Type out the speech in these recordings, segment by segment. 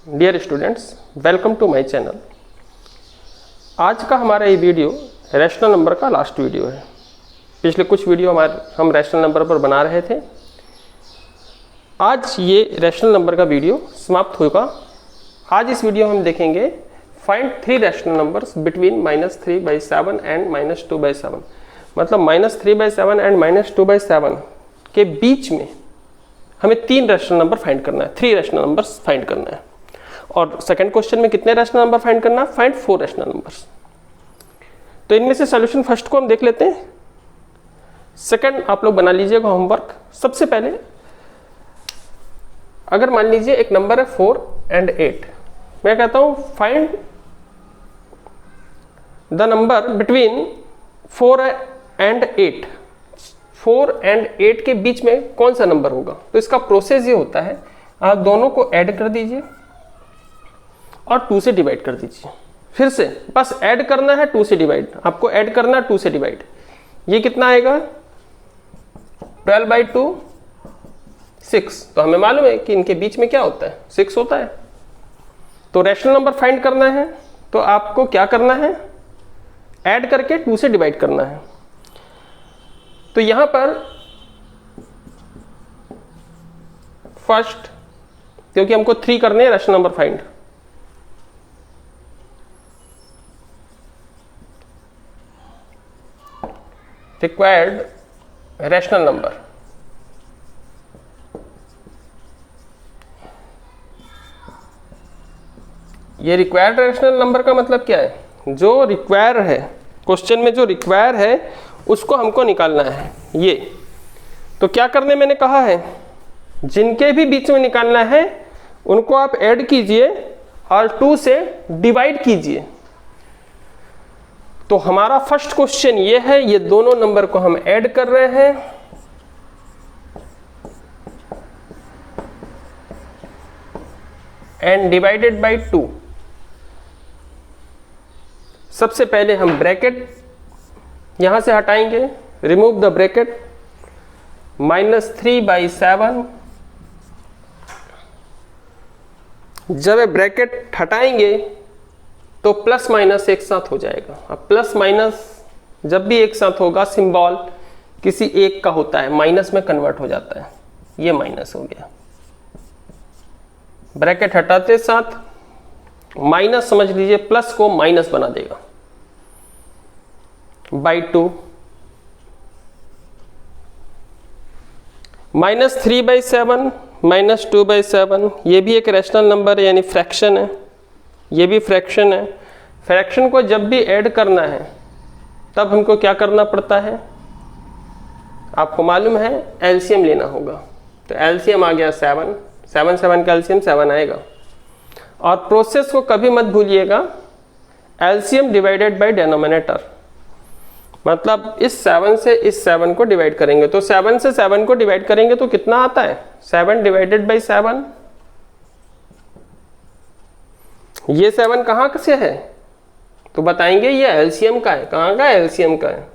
Dear students, welcome to my channel. आज का हमारा ये वीडियो रैशनल नंबर का लास्ट वीडियो है। पिछले कुछ वीडियो हम रैशनल नंबर पर बना रहे थे। आज ये रैशनल नंबर का वीडियो समाप्त होगा। आज इस वीडियो में हम देखेंगे find 3 rational numbers between -3/7 and -2/7। मतलब -3/7 एंड -2/7 के बीच में हमें 3 रैशनल नंबर फाइंड करना है, 3 रैशनल नंबर्स फाइंड करना है। और सेकंड क्वेश्चन में कितने रैशनल नंबर फाइंड करना है? Find 4 rational numbers. तो इनमें से सॉल्यूशन फर्स्ट को हम देख लेते हैं, सेकंड आप लोग बना लीजिएगा होमवर्क। सबसे पहले अगर मान लीजिए एक नंबर है 4 एंड 8, मैं कहता हूं find the number between 4 and 8। 4 and 8 के बीच में कौन सा नंबर होगा? तो इसका प्रोसेस ये होता है, आप दोनों को ऐड कर दीजिए और 2 से डिवाइड कर दीजिए। फिर से बस ऐड करना है, 2 से डिवाइड, आपको ऐड करना है 2 से डिवाइड। ये कितना आएगा? 12/2 6। तो हमें मालूम है कि इनके बीच में क्या होता है? 6 होता है। तो रैशनल नंबर फाइंड करना है तो आपको क्या करना है? ऐड करके 2 से डिवाइड करना है। तो यहां पर फर्स्ट, क्योंकि हमको 3 करने हैं rational number find, required rational number. ये रिक्वायर्ड रैशनल नंबर का मतलब क्या है? जो रिक्वायर है, क्वेश्चन में जो रिक्वायर है उसको हमको निकालना है। ये तो क्या करने मैंने कहा है, जिनके भी बीच में निकालना है उनको आप ऐड कीजिए और 2 से डिवाइड कीजिए। तो हमारा फर्स्ट क्वेश्चन ये है, ये दोनों नंबर को हम ऐड कर रहे हैं एंड डिवाइडेड बाय 2। सबसे पहले हम ब्रैकेट यहां से हटाएंगे, रिमूव द ब्रैकेट। -3/7, जब ब्रैकेट हटाएंगे तो प्लस माइनस एक साथ हो जाएगा। अब प्लस माइनस जब भी एक साथ होगा, सिंबल किसी एक का होता है, माइनस में कन्वर्ट हो जाता है। ये माइनस हो गया। ब्रैकेट हटाते साथ माइनस समझ लीजिए, प्लस को माइनस बना देगा /2। -3/7 -2/7, ये भी एक रैशनल नंबर है, यानी फ्रैक्शन है। ये भी फ्रैक्शन है। फ्रैक्शन को जब भी ऐड करना है तब हमको क्या करना पड़ता है? आपको मालूम है एलसीएम लेना होगा। तो एलसीएम आ गया 7, 7 का एलसीएम 7 आएगा। और प्रोसेस को कभी मत भूलिएगा, एलसीएम डिवाइडेड बाय डिनोमिनेटर। मतलब इस 7 से इस 7 को डिवाइड करेंगे तो 7 से 7 को डिवाइड करेंगे तो कितना आता है? 7 डिवाइडेड बाय 7। ये 7 कहाँ से है? तो बताएंगे ये एलसीएम का है। कहाँ का? एलसीएम का है।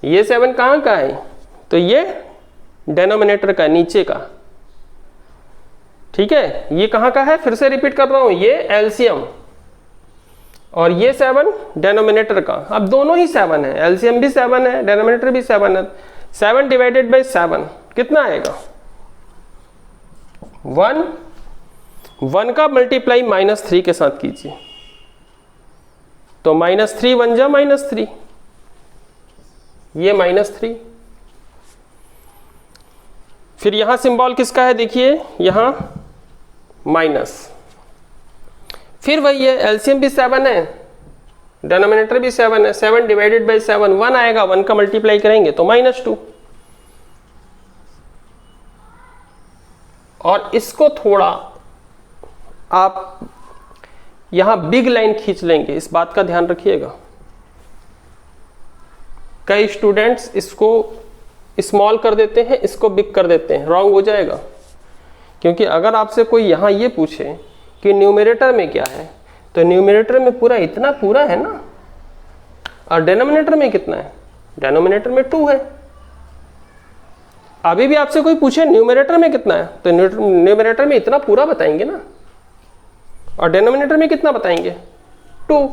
ये 7 कहाँ का है? तो ये डिनोमिनेटर का, नीचे का। ठीक है, ये कहाँ का है? फिर से रिपीट कर रहा हूं, ये एलसीएम और ये 7 डिनोमिनेटर का। अब दोनों ही 7 है, एलसीएम भी 7 है, डिनोमिनेटर भी 7 है। 7 डिवाइडेड बाय 7 कितना आएगा? 1। 1 का मल्टीप्लाई -3 के साथ कीजिए तो -3 1 जा -3, ये -3। फिर यहां सिंबल किसका है? देखिए यहां माइनस। फिर वही है, एलसीएम भी 7 है, डिनोमिनेटर भी 7 है। 7 डिवाइडेड बाय 7 1 आएगा, 1 का मल्टीप्लाई करेंगे तो -2। और इसको थोड़ा आप यहां बिग लाइन खींच लेंगे, इस बात का ध्यान रखिएगा। कई स्टूडेंट्स इसको स्मॉल कर देते हैं, इसको बिग कर देते हैं, रॉन्ग हो जाएगा। क्योंकि अगर आपसे कोई यहां ये पूछे कि न्यूमरेटर में क्या है, तो न्यूमरेटर में पूरा इतना पूरा है ना, और डिनोमिनेटर में कितना है? डिनोमिनेटर में 2 है। अभी भी आपसे कोई पूछे न्यूमरेटर में कितना है, तो न्यूमरेटर में इतना पूरा बताएंगे ना। और डिनोमिनेटर में कितना बताएंगे 2।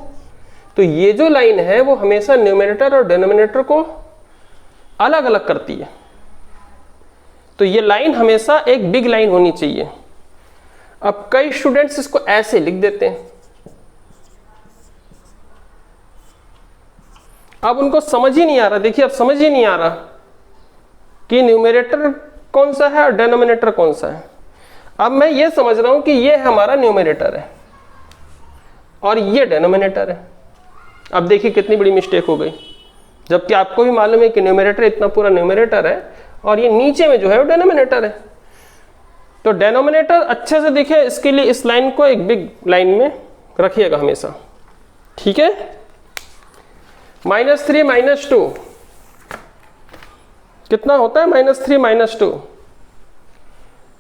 तो ये जो लाइन है वो हमेशा न्यूमरेटर और डिनोमिनेटर को अलग अलग करती है। तो ये लाइन हमेशा एक बिग लाइन होनी चाहिए। अब कई स्टूडेंट्स इसको ऐसे लिख देते हैं, अब उनको समझ ही नहीं आ रहा। देखिए अब समझ ही नहीं आ रहा कि न्यूमरेटर कौन सा है और डिनोमिनेटर कौन सा है। अब मैं ये समझ रहा हूं कि ये हमारा न्यूमरेटर है और ये डिनोमिनेटर है। अब देखिए कितनी बड़ी मिस्टेक हो गई, जबकि आपको भी मालूम है कि न्यूमरेटर इतना पूरा न्यूमरेटर है और ये नीचे में जो है वो डिनोमिनेटर है। तो डिनोमिनेटर अच्छे से दिखे इसके लिए इस लाइन को एक बिग लाइन में रखिएगा हमेशा, ठीक है। -3 - 2 कितना होता है? -3 - 2।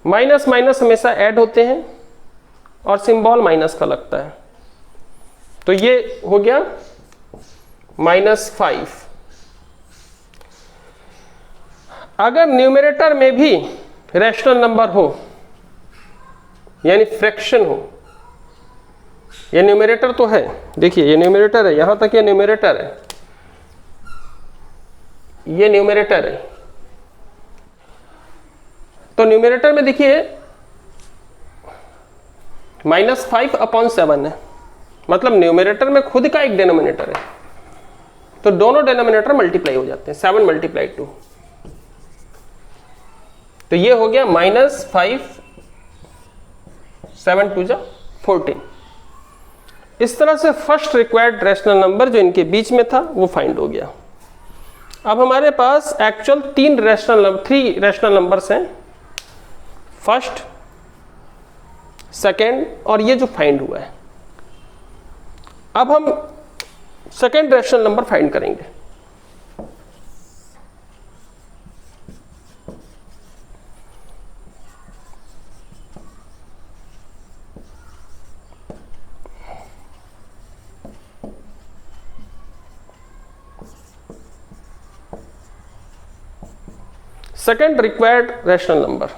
माइनस माइनस हमेशा ऐड होते हैं और सिंबल माइनस का लगता है। तो ये हो गया -5। अगर न्यूमरेटर में भी रैशनल नंबर हो यानी फ्रैक्शन हो, ये न्यूमरेटर तो है, देखिए ये न्यूमरेटर है, यहां तक ये न्यूमरेटर है, ये न्यूमरेटर है। तो न्यूमरेटर में देखिए -5/7 है, मतलब न्यूमरेटर में खुद का एक डिनोमिनेटर है, तो दोनों डिनोमिनेटर मल्टीप्लाई हो जाते हैं, 7 × 2। तो ये हो गया -5 7 × 2 = 14। इस तरह से फर्स्ट रिक्वायर्ड रैशनल नंबर जो इनके बीच में था वो फाइंड हो गया। अब हमारे पास एक्चुअल 3 रैशनल नंबर्स हैं, फर्स्ट, सेकेंड और ये जो फाइंड हुआ है। अब हम सेकेंड रैशनल नंबर फाइंड करेंगे। सेकेंड रिक्वायर्ड रैशनल नंबर,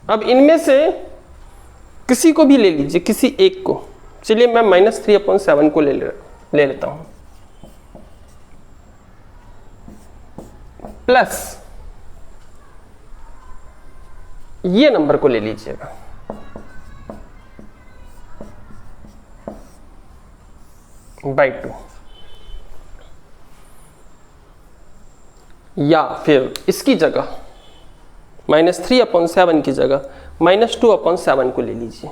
अब इनमें से किसी को भी ले लीजिए, किसी एक को। चलिए मैं -3/7 को ले लेता हूं, प्लस ये नंबर को ले लीजिएगा, /2, या फिर इसकी जगह -3/7 की जगह -2/7 को ले लीजिए।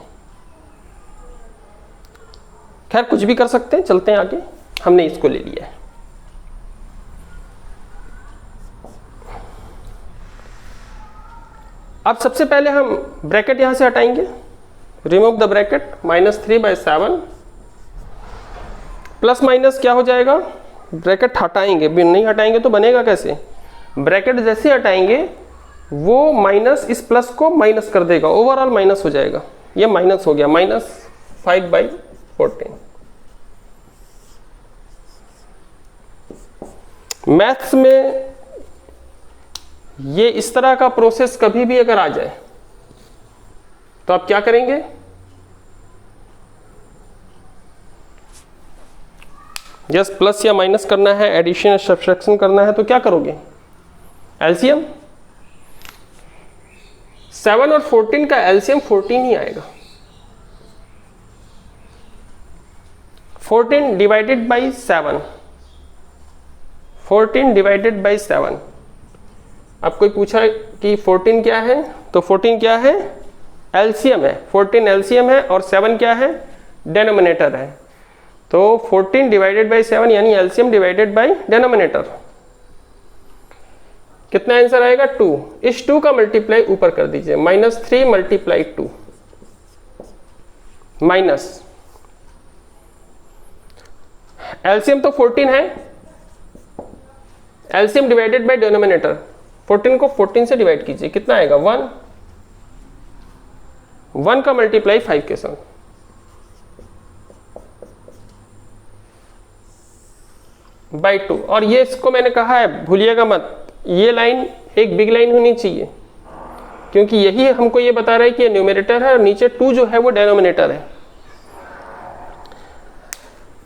खैर कुछ भी कर सकते हैं, चलते हैं आगे। हमने इसको ले लिया है। अब सबसे पहले हम ब्रैकेट यहां से हटाएंगे, remove the bracket, -3/7 plus minus क्या हो जाएगा, ब्रैकेट हटाएंगे, नहीं हटाएंगे तो बनेगा कैसे, ब्रैकेट जैसे हटाएंगे वो माइनस इस प्लस को माइनस कर देगा, ओवरऑल माइनस हो जाएगा, ये माइनस हो गया, -5/14। मैथ्स में ये इस तरह का प्रोसेस कभी भी अगर आ जाए तो आप क्या करेंगे, जस प्लस या माइनस करना है, एडिशन या सब्ट्रैक्शन करना है, तो क्या करोगे, एलसीएम। 7 और 14 का एलसीएम 14 ही आएगा। 14 डिवाइडेड बाई 7, 14 डिवाइडेड बाई 7। अब कोई पूछा कि 14 क्या है, तो 14 क्या है, एलसीएम है, 14 एलसीएम है और 7 क्या है, डिनोमिनेटर है। तो 14 डिवाइडेड बाई 7 यानी एलसीएम डिवाइडेड बाई डिनोमिनेटर, कितना आंसर आएगा, 2। इस 2 का मल्टीप्लाई ऊपर कर दीजिए, -3 × 2 माइनस एलसीएम तो 14 है, एलसीएम डिवाइडेड बाय डिनोमिनेटर, 14 को 14 से डिवाइड कीजिए, कितना आएगा, 1। 1 का मल्टीप्लाई 5 के साथ, /2। और ये इसको मैंने कहा है, भूलिएगा मत, ये लाइन एक बिग लाइन होनी चाहिए, क्योंकि यही हमको ये बता रहा है कि ये न्यूमरेटर है और नीचे 2 जो है वो डिनोमिनेटर है।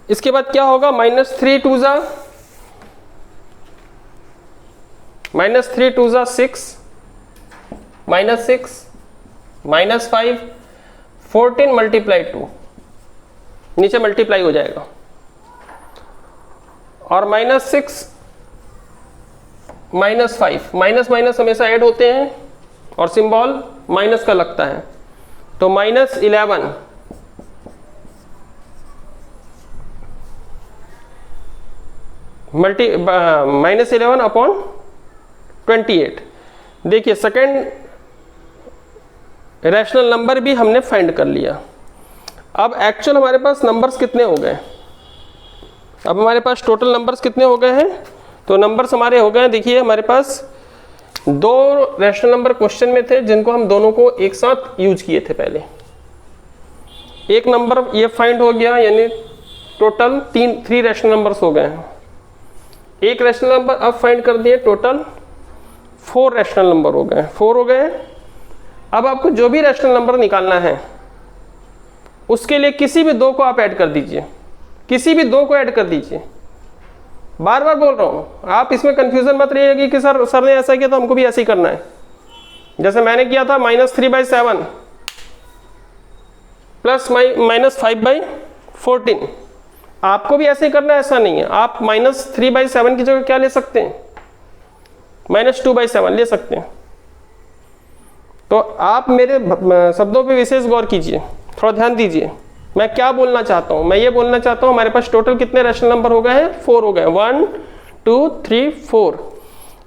इसके बाद क्या होगा, -3 2 जा -6, -6 -5 14 मल्टीप्लाई 2, नीचे मल्टीप्लाई हो जाएगा, और -6 -5, माइनस माइनस हमेशा ऐड होते हैं और सिंबल माइनस का लगता है, तो -11 -11 अपॉन 28। देखिए सेकेंड रैशनल नंबर भी हमने फाइंड कर लिया। अब एक्चुअल हमारे पास नंबर्स कितने हो गए, अब हमारे पास टोटल नंबर्स कितने हो गए हैं, तो नंबर्स हमारे हो गए, देखिए हमारे पास 2 रैशनल नंबर क्वेश्चन में थे जिनको हम दोनों को एक साथ यूज किए थे पहले। एक नंबर ये फाइंड हो गया, यानी टोटल 3 रैशनल नंबर्स हो गए हैं। एक रैशनल नंबर अब फाइंड कर दिए, टोटल 4 रैशनल नंबर हो गए, 4 हो गए। अब आपको जो भी रैशनल नंबर निकालना है उसके लिए किसी भी 2 को आप ऐड कर दीजिए, किसी भी 2 को ऐड कर दीजिए। बार बार बोल रहा हूं, आप इसमें कंफ्यूजन मत रहिएगा कि सर ने ऐसा किया तो हमको भी ऐसे ही करना है। जैसे मैंने किया था -3/7 प्लस -5/14, आपको भी ऐसे ही करना है, ऐसा नहीं है। आप -3/7 की जगह क्या ले सकते हैं, -2/7 ले सकते हैं। तो आप मेरे शब्दों पे विशेष गौर कीजिए, थोड़ा ध्यान दीजिए, मैं क्या बोलना चाहता हूं। मैं ये बोलना चाहता हूं हमारे पास टोटल कितने रैशनल नंबर हो गए हैं, 4 हो गए, 1 2 3 4।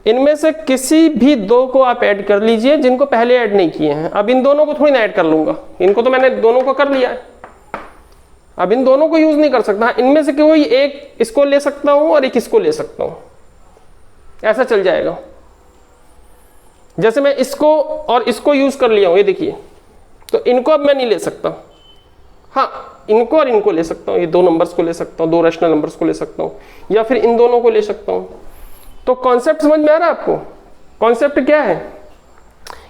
इनमें से किसी भी 2 को आप ऐड कर लीजिए जिनको पहले ऐड नहीं किए हैं। अब इन दोनों को थोड़ी ना ऐड कर लूंगा, इनको तो मैंने दोनों को कर लिया है, अब इन दोनों को यूज नहीं कर सकता। इनमें से कोई एक इसको ले सकता हूं और एक इसको ले सकता हूं, ऐसा चल जाएगा। जैसे मैं इसको और इसको यूज कर लिया हूं, ये देखिए, तो इनको अब मैं नहीं ले सकता। हाँ, इनको और इनको ले सकता हूं, ये 2 नंबर्स को ले सकता हूं, 2 रैशनल नंबर्स को ले सकता हूं, या फिर इन दोनों को ले सकता हूं। तो कॉन्सेप्ट समझ में आ रहा है आपको? कॉन्सेप्ट क्या है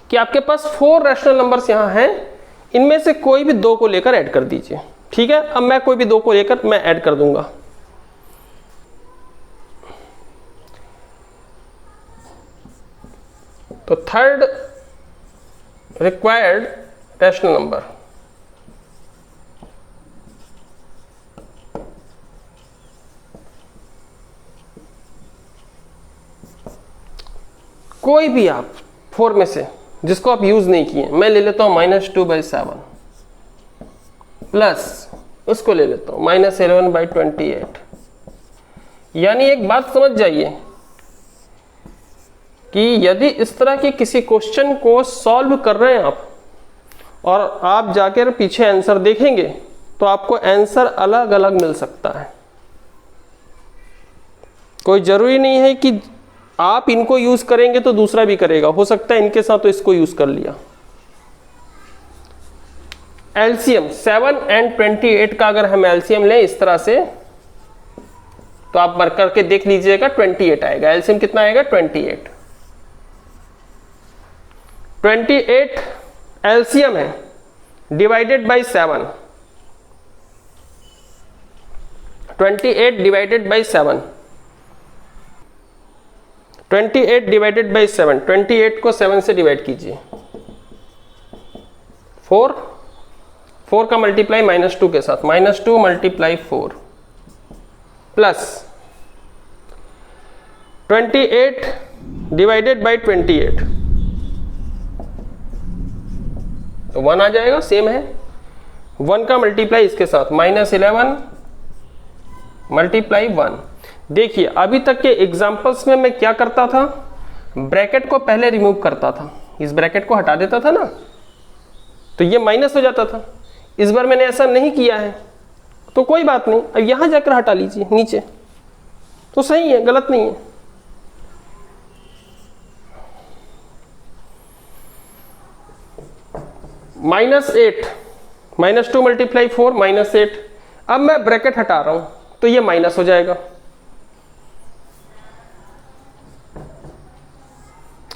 कि आपके पास 4 रैशनल नंबर्स यहां हैं, इनमें से कोई भी 2 को लेकर ऐड कर दीजिए, ठीक है। अब मैं कोई भी 2 को लेकर मैं ऐड कर दूंगा। तो थर्ड रिक्वायर्ड रैशनल नंबर, कोई भी आप 4 में से जिसको आप यूज नहीं किए, मैं ले लेता हूं -2/7 प्लस उसको ले लेता हूं -11/28। यानी एक बात समझ जाइए कि यदि इस तरह के किसी क्वेश्चन को सॉल्व कर रहे हैं आप और आप जाकर पीछे आंसर देखेंगे तो आपको आंसर अलग अलग मिल सकता है। कोई जरूरी नहीं है कि आप इनको यूज करेंगे तो दूसरा भी करेगा, हो सकता है इनके साथ तो इसको यूज कर लिया। एलसीएम 7 और 28 का अगर हम एलसीएम लें इस तरह से, तो आप मार्क करके देख लीजिएगा, 28 आएगा। एलसीएम कितना आएगा, 28। 28 एलसीएम है divided by 7, 28 divided by 7, 28 divided by 7, 28 को 7 से डिवाइड कीजिए, 4 का मल्टीप्लाई -2 के साथ, -2 मल्टीप्लाई 4 प्लस 28 डिवाइडेड बाई 28, तो 1 आ जाएगा, सेम है। 1 का मल्टीप्लाई इसके साथ, -11 मल्टीप्लाई 1। देखिए अभी तक के एग्जाम्पल्स में मैं क्या करता था, ब्रैकेट को पहले रिमूव करता था, इस ब्रैकेट को हटा देता था ना, तो ये माइनस हो जाता था। इस बार मैंने ऐसा नहीं किया है, तो कोई बात नहीं, अब यहां जाकर हटा लीजिए नीचे, तो सही है, गलत नहीं है। -8, -2 मल्टीप्लाई 4, -8। अब मैं ब्रैकेट हटा रहा हूं तो ये माइनस हो जाएगा,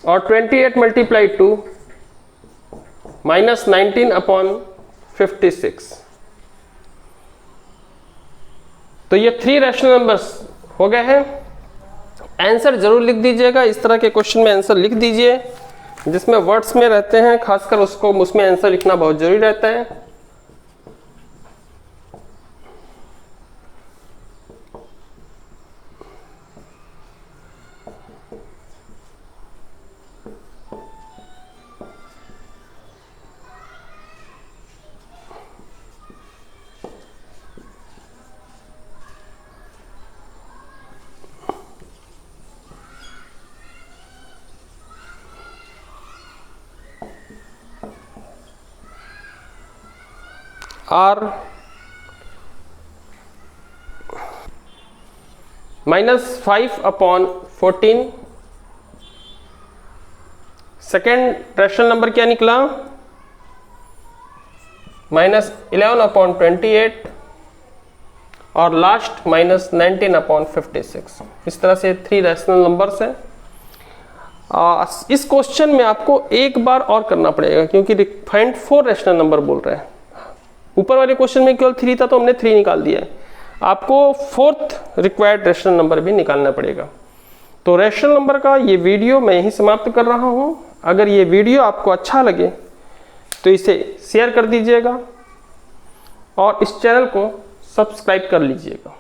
और 28 मल्टीप्लाई 2 -19/56। तो ये 3 रैशनल नंबर्स हो गए हैं। आंसर जरूर लिख दीजिएगा, इस तरह के क्वेश्चन में आंसर लिख दीजिए, जिसमें वर्ड्स में रहते हैं खासकर उसमें आंसर लिखना बहुत जरूरी रहता है। R -5/14, सेकेंड रैशनल नंबर क्या निकला, -11/28, और लास्ट -19/56। इस तरह से 3 रैशनल नंबर्स हैं। इस क्वेश्चन में आपको एक बार और करना पड़ेगा, क्योंकि फाइंड 4 रैशनल नंबर बोल रहे हैं। ऊपर वाले क्वेश्चन में केवल 3 था तो हमने 3 निकाल दिया है, आपको 4th रिक्वायर्ड रैशनल नंबर भी निकालना पड़ेगा। तो रैशनल नंबर का ये वीडियो मैं यहीं समाप्त कर रहा हूँ। अगर ये वीडियो आपको अच्छा लगे तो इसे शेयर कर दीजिएगा और इस चैनल को सब्सक्राइब कर लीजिएगा।